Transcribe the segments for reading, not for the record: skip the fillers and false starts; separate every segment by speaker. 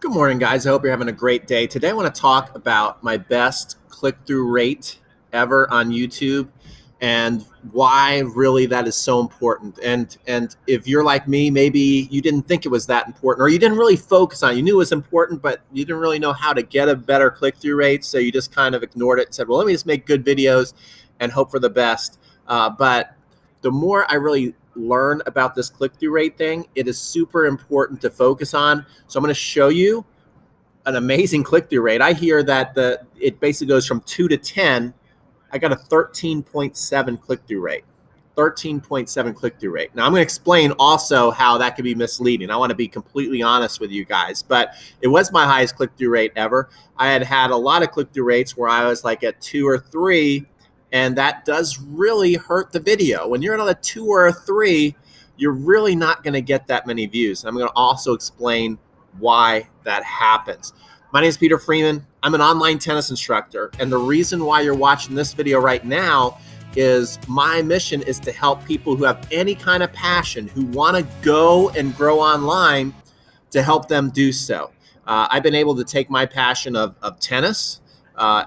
Speaker 1: Good morning, guys. I hope you're having a great day. Today, I want to talk about my best click-through rate ever on YouTube and why really that is so important. And if you're like me, maybe you didn't think it was that important, or you didn't really focus on it. You knew it was important, but you didn't really know how to get a better click-through rate, so you just kind of ignored it and said, well, let me just make good videos and hope for the best. But the more I really learn about this click-through rate thing, it is super important to focus on. So I'm going to show you an amazing click-through rate. I hear that it basically goes from 2 to 10. I got a 13.7 click-through rate. 13.7 click-through rate. Now I'm going to explain also how that could be misleading. I want to be completely honest with you guys, but it was my highest click-through rate ever. I had a lot of click-through rates where I was like at 2 or 3, and that does really hurt the video. When you're at a 2 or a 3, you're really not going to get that many views. I'm going to also explain why that happens. My name is Peter Freeman. I'm an online tennis instructor, and the reason why you're watching this video right now is my mission is to help people who have any kind of passion, who want to go and grow online, to help them do so. I've been able to take my passion of tennis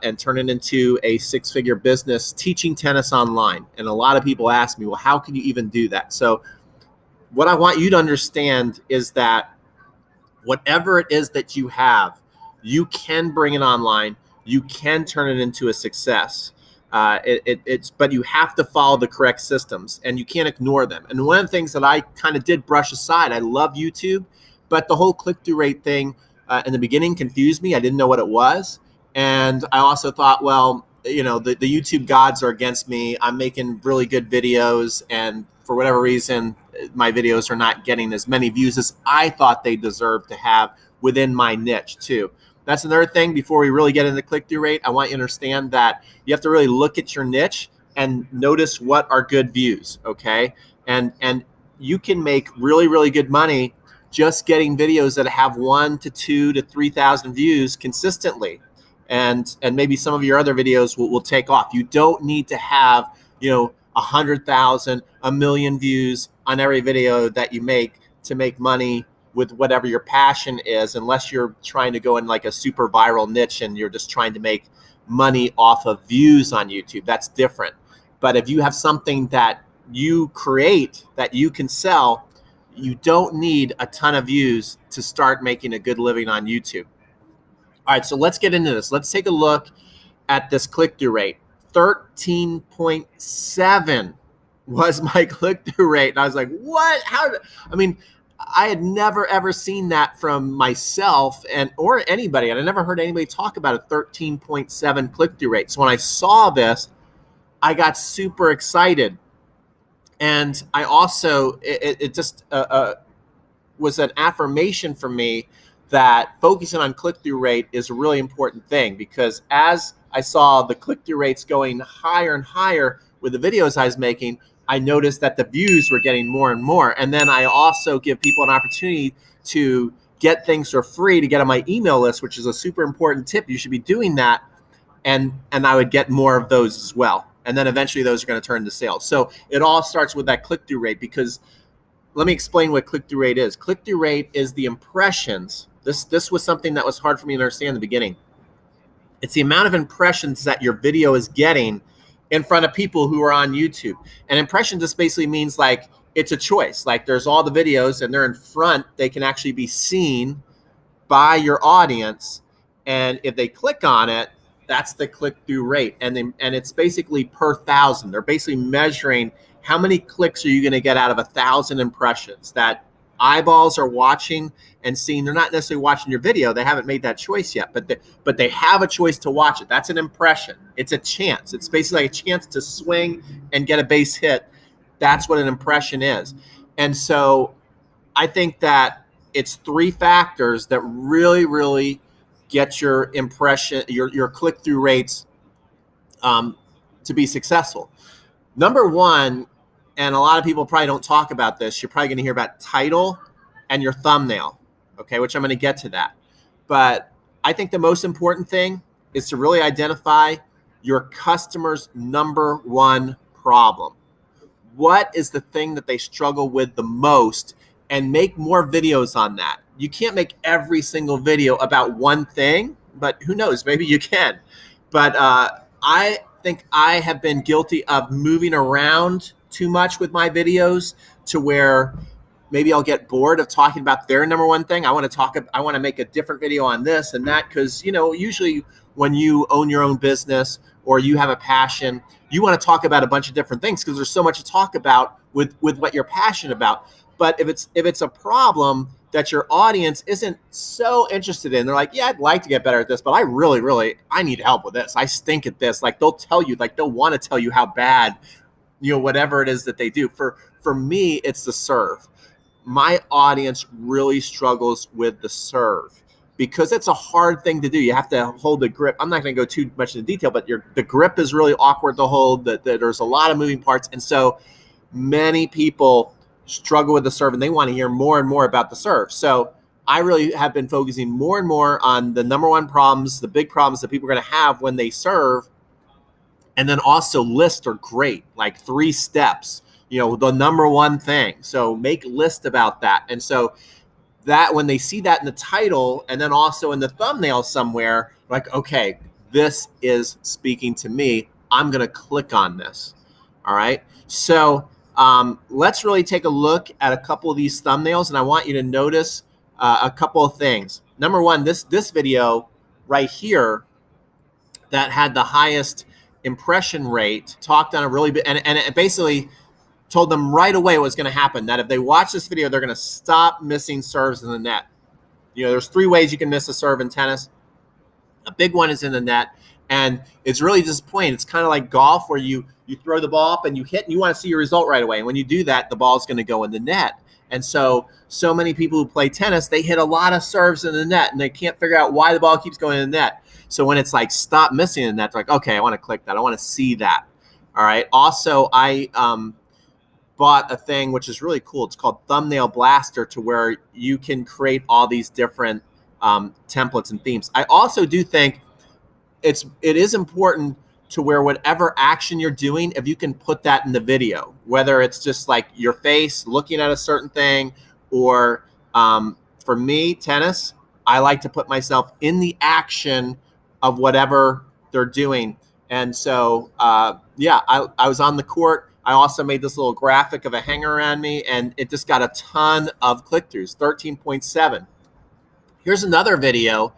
Speaker 1: and turn it into a six-figure business teaching tennis online. And a lot of people ask me, well, how can you even do that? So what I want you to understand is that whatever it is that you have, you can bring it online. You can turn it into a success. But you have to follow the correct systems, and you can't ignore them. And one of the things that I kind of did brush aside, I love YouTube, but the whole click-through rate thing in the beginning confused me. I didn't know what it was. And I also thought, well, you know, the YouTube gods are against me. I'm making really good videos, and for whatever reason, my videos are not getting as many views as I thought they deserved to have within my niche too. That's another thing. Before we really get into the click-through rate, I want you to understand that you have to really look at your niche and notice what are good views, okay? And you can make really, really good money just getting videos that have 1 to 2 to 3,000 views consistently. And maybe some of your other videos will take off. You don't need to have, 100,000, 1 million views on every video that you make to make money with whatever your passion is, unless you're trying to go in like a super viral niche and you're just trying to make money off of views on YouTube. That's different. But if you have something that you create that you can sell, you don't need a ton of views to start making a good living on YouTube. All right, so let's get into this. Let's take a look at this click-through rate. 13.7 was my click-through rate. And I was like, what? I had never, ever seen that from myself or anybody. And I never heard anybody talk about a 13.7 click-through rate. So when I saw this, I got super excited. And I also, it just was an affirmation for me that focusing on click-through rate is a really important thing, because as I saw the click-through rates going higher and higher with the videos I was making, I noticed that the views were getting more and more. And then I also give people an opportunity to get things for free to get on my email list, which is a super important tip. You should be doing that. And I would get more of those as well. And then eventually those are going to turn into sales. So it all starts with that click-through rate, because let me explain what click-through rate is. Click-through rate is the impressions. This was something that was hard for me to understand in the beginning. It's the amount of impressions that your video is getting in front of people who are on YouTube. And impressions just basically means like it's a choice. Like there's all the videos and they're in front. They can actually be seen by your audience. And if they click on it, that's the click-through rate. And it's basically per 1,000. They're basically measuring how many clicks are you going to get out of 1,000 impressions that eyeballs are watching and seeing. They're not necessarily watching your video. They haven't made that choice yet, but they have a choice to watch it. That's an impression. It's a chance. It's basically like a chance to swing and get a base hit. That's what an impression is. And so I think that it's 3 factors that really, really get your impression, your click-through rates to be successful. Number 1, and a lot of people probably don't talk about this, you're probably going to hear about title and your thumbnail, okay, which I'm going to get to that. But I think the most important thing is to really identify your customer's number 1 problem. What is the thing that they struggle with the most, and make more videos on that. you can't make every single video about one thing, but who knows, maybe you can. But I think I have been guilty of moving around too much with my videos to where maybe I'll get bored of talking about their number one thing. I want to make a different video on this and that, because, you know, usually when you own your own business or you have a passion, you want to talk about a bunch of different things because there's so much to talk about with what you're passionate about. But if it's a problem that your audience isn't so interested in, they're like, yeah, I'd like to get better at this, but I really I need help with this. I stink at this. Like, they'll tell you, like, they'll want to tell you how bad, you know, whatever it is that they do. For me, it's the serve. My audience really struggles with the serve because it's a hard thing to do. You have to hold the grip. I'm not going to go too much into detail, but the grip is really awkward to hold. That there's a lot of moving parts, and so many people struggle with the serve, and they want to hear more and more about the serve. So I really have been focusing more and more on the number one problems, the big problems that people are going to have when they serve, and then also lists are great, like 3 steps. You know, the number one thing. So make a list about that. And so that when they see that in the title and then also in the thumbnail somewhere, like, okay, this is speaking to me. I'm going to click on this. All right. So let's really take a look at a couple of these thumbnails. And I want you to notice a couple of things. Number one, this video right here that had the highest impression rate talked on a really bit, and it basically told them right away what was going to happen, that if they watch this video, they're going to stop missing serves in the net. You know, there's 3 ways you can miss a serve in tennis. A big one is in the net, and it's really disappointing. It's kind of like golf where you throw the ball up and you hit and you want to see your result right away. And when you do that, the ball is going to go in the net. And so many people who play tennis, they hit a lot of serves in the net and they can't figure out why the ball keeps going in the net. So when it's like stop missing in the net, they're like, okay, I want to click that. I want to see that. All right. Also, I bought a thing which is really cool. It's called Thumbnail Blaster, to where you can create all these different templates and themes. I also do think it is important to where whatever action you're doing, if you can put that in the video, whether it's just like your face looking at a certain thing, or for me, tennis, I like to put myself in the action of whatever they're doing. And so, yeah, I was on the court. I also made this little graphic of a hanger around me, and it just got a ton of click-throughs, 13.7. Here's another video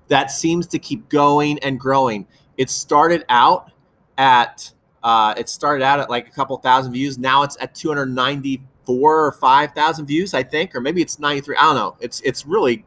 Speaker 1: that seems to keep going and growing. It started out at like a couple thousand views. Now it's at 294 or 5,000 views, I think, or maybe it's 93. I don't know. It's really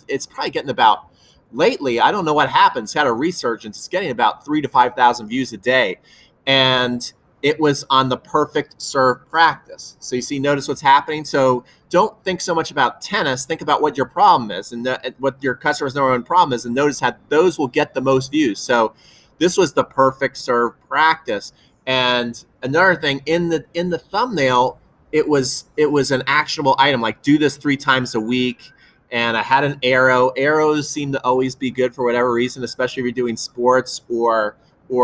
Speaker 1: it's probably getting about, lately, I don't know what happens. It's had a resurgence. It's getting about 3,000 to 5,000 views a day, and it was on the perfect serve practice. So you see, notice what's happening. So don't think so much about tennis. Think about what your problem is and what your customer's number one problem is, and notice how those will get the most views. So this was the perfect serve practice. And another thing, in the thumbnail, it was an actionable item, like do this 3 times a week. And I had an arrow. Arrows seem to always be good for whatever reason, especially if you're doing sports or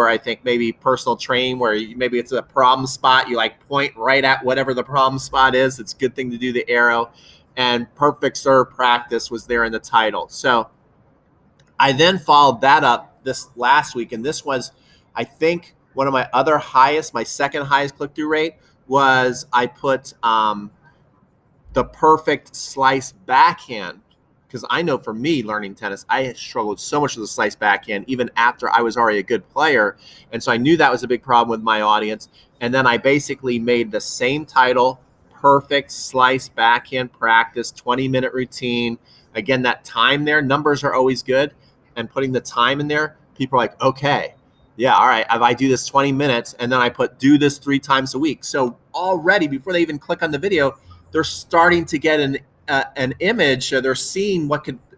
Speaker 1: I think maybe personal training, where maybe it's a problem spot. You like point right at whatever the problem spot is. It's a good thing to do the arrow. And perfect serve practice was there in the title. So I then followed that up this last week. And this was, I think, one of my other highest, my second highest click-through rate was I put the perfect slice backhand. Because I know for me, learning tennis, I struggled so much with the slice backhand, even after I was already a good player. And so I knew that was a big problem with my audience. And then I basically made the same title, perfect slice backhand practice, 20-minute routine. Again, that time there, numbers are always good. And putting the time in there, people are like, okay, yeah, all right, if I do this 20 minutes, and then I put do this 3 times a week. So already, before they even click on the video, they're starting to get an image, or they're seeing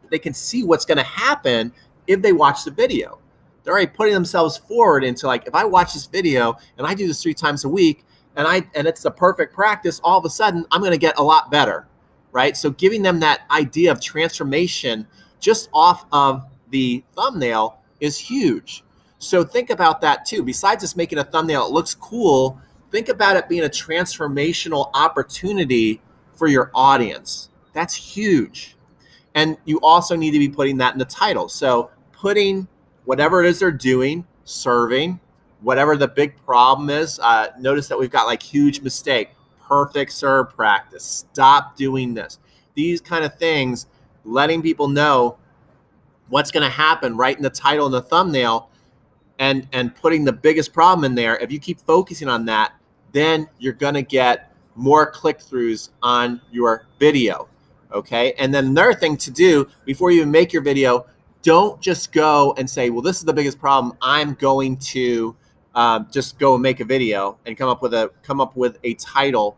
Speaker 1: they can see what's going to happen if they watch the video. They're already putting themselves forward into, like, if I watch this video and I do this 3 times a week and it's the perfect practice, all of a sudden I'm going to get a lot better, right? So giving them that idea of transformation just off of the thumbnail is huge. So think about that too. Besides just making a thumbnail that looks cool, think about it being a transformational opportunity for your audience. That's huge. And you also need to be putting that in the title. So putting whatever it is they're doing, serving, whatever the big problem is. Notice that we've got like huge mistake, perfect serve practice, stop doing this. These kind of things, letting people know what's going to happen right in the title and the thumbnail, and putting the biggest problem in there. If you keep focusing on that, then you're going to get more click-throughs on your video. Okay. And then another thing to do before you even make your video, don't just go and say, well, this is the biggest problem, I'm going to just go and make a video and come up with a title.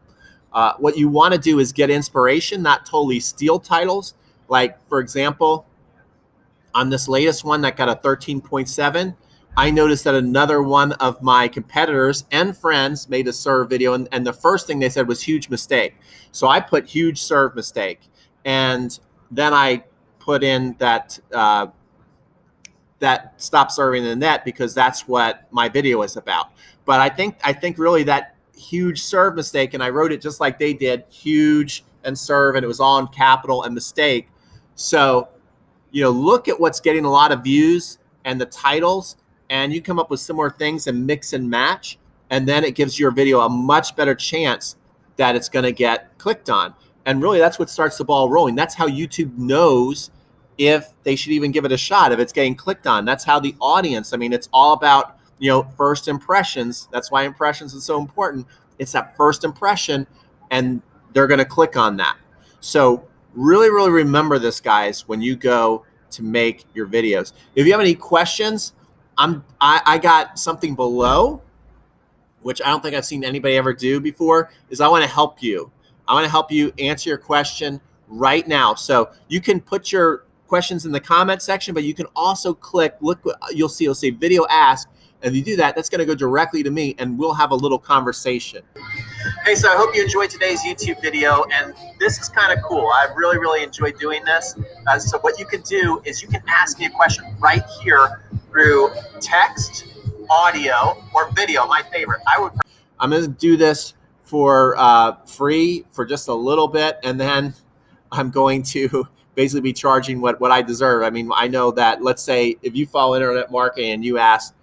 Speaker 1: What you want to do is get inspiration, not totally steal titles. Like, for example, on this latest one that got a 13.7, I noticed that another one of my competitors and friends made a serve video, and the first thing they said was huge mistake. So I put huge serve mistake, and then I put in that that stop serving the net, because that's what my video is about. But I think really that huge serve mistake, and I wrote it just like they did, huge and serve, and it was all in capital and mistake. So, you know, look at what's getting a lot of views and the titles, and you come up with similar things and mix and match, and then it gives your video a much better chance that it's going to get clicked on. And really, that's what starts the ball rolling. That's how YouTube knows if they should even give it a shot, if it's getting clicked on. That's how the audience, I mean, it's all about, you know, first impressions. That's why impressions is so important. It's that first impression, and they're going to click on that. So really, really remember this, guys, when you go to make your videos. If you have any questions, I got something below, which I don't think I've seen anybody ever do before, is I want to help you. I want to help you answer your question right now. So you can put your questions in the comment section, but you can also click, look, you'll see, it'll say video ask. And if you do that, that's going to go directly to me, and we'll have a little conversation. Hey, so I hope you enjoyed today's YouTube video, and this is kind of cool. I really, really enjoyed doing this. So what you can do is you can ask me a question right here through text, audio, or video, my favorite. I'm going to do this for free for just a little bit, and then I'm going to basically be charging what I deserve. I mean, I know that, let's say, if you follow internet marketing and you ask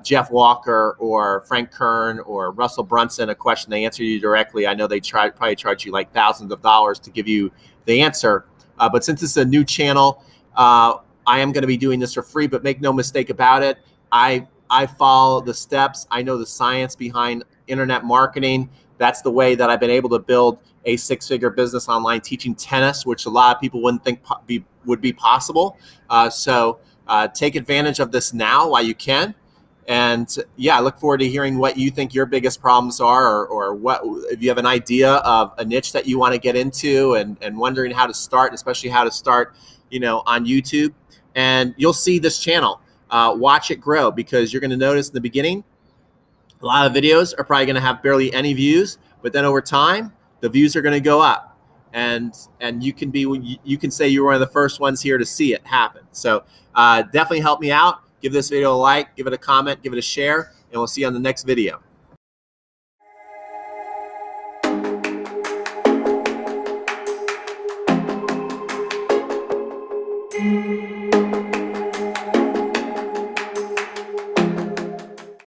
Speaker 1: Jeff Walker or Frank Kern or Russell Brunson a question, they answer you directly, I know they probably charge you like thousands of dollars to give you the answer. But since it's a new channel, I am going to be doing this for free, but make no mistake about it. I follow the steps. I know the science behind internet marketing. That's the way that I've been able to build a six-figure business online teaching tennis, which a lot of people wouldn't think would be possible. So take advantage of this now while you can. And yeah, I look forward to hearing what you think your biggest problems are, or what, if you have an idea of a niche that you want to get into, and wondering how to start, especially how to start, you know, on YouTube. And you'll see this channel, watch it grow, because you're going to notice in the beginning, a lot of videos are probably going to have barely any views, but then over time, the views are going to go up, and you can say you were one of the first ones here to see it happen. So definitely help me out. Give this video a like, give it a comment, give it a share, and we'll see you on the next video.